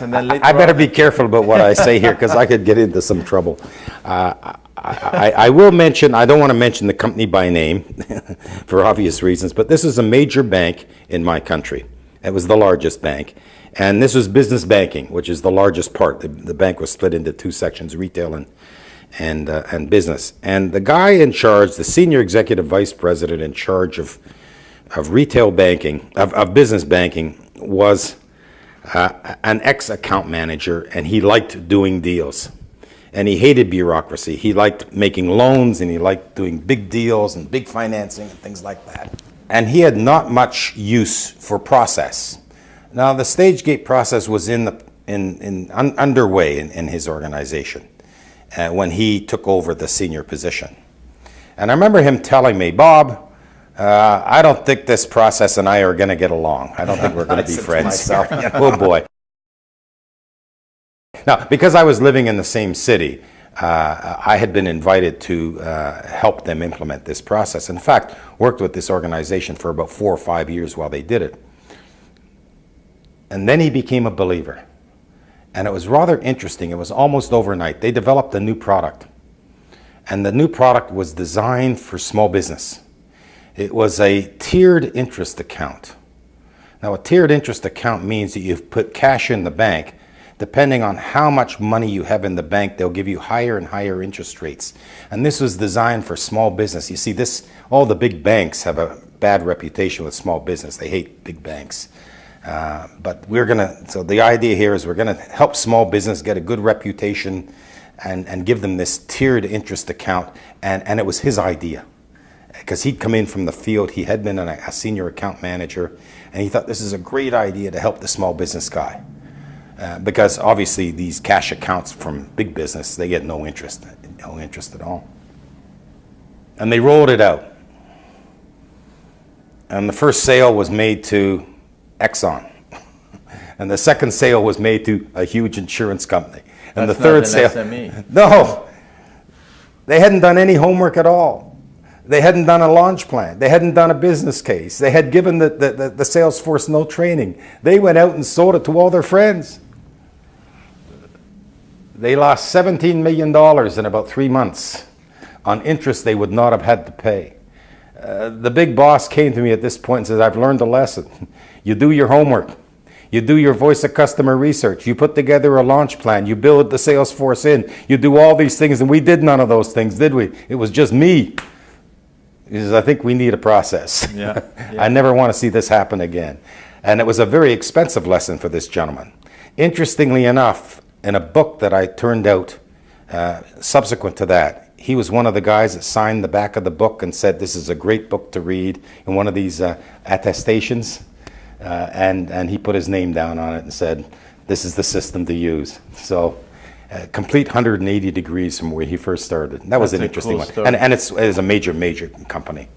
advice, and then later I better be careful about what I say here because I could get into some trouble. I will mention, I don't want to mention the company by name for obvious reasons, but this is a major bank in my country. It was the largest bank. And this was business banking, which is the largest part. The bank was split into two sections, retail and business. And the guy in charge, the senior executive vice president in charge of retail banking, of business banking, was an ex-account manager, and he liked doing deals. And he hated bureaucracy. He liked making loans, and he liked doing big deals and big financing and things like that. And he had not much use for process. Now, the stage gate process was underway in his organization when he took over the senior position. And I remember him telling me, "Bob, I don't think this process and I are going to get along. I don't think we're going to be friends." Oh boy. Now, because I was living in the same city, I had been invited to help them implement this process. In fact, worked with this organization for about 4 or 5 years while they did it. And then he became a believer. And it was rather interesting. It was almost overnight. They developed a new product. And the new product was designed for small business. It was a tiered interest account. Now, a tiered interest account means that you've put cash in the bank. Depending on how much money you have in the bank, they'll give you higher and higher interest rates. And this was designed for small business. You see, all the big banks have a bad reputation with small business. They hate big banks. But so the idea here is we're going to help small business get a good reputation and give them this tiered interest account. And it was his idea, because he'd come in from the field. He had been a senior account manager, and he thought this is a great idea to help the small business guy. Because obviously these cash accounts from big business, they get no interest at all. And they rolled it out. And the first sale was made to Exxon. And the second sale was made to a huge insurance company. And That's the third not sale, an SME. no, they hadn't done any homework at all. They hadn't done a launch plan. They hadn't done a business case. They had given the sales force no training. They went out and sold it to all their friends. They lost $17 million in about 3 months on interest they would not have had to pay. The big boss came to me at this point and said, "I've learned a lesson. You do your homework. You do your voice of customer research. You put together a launch plan. You build the sales force in. You do all these things." And we did none of those things, did we? It was just me. He says, "I think we need a process." Yeah. I never want to see this happen again. And it was a very expensive lesson for this gentleman. Interestingly enough, in a book that I turned out subsequent to that, he was one of the guys that signed the back of the book and said, "This is a great book to read," in one of these attestations. And he put his name down on it and said, "This is the system to use." So complete 180 degrees from where he first started. That was an interesting one. And it's a major company.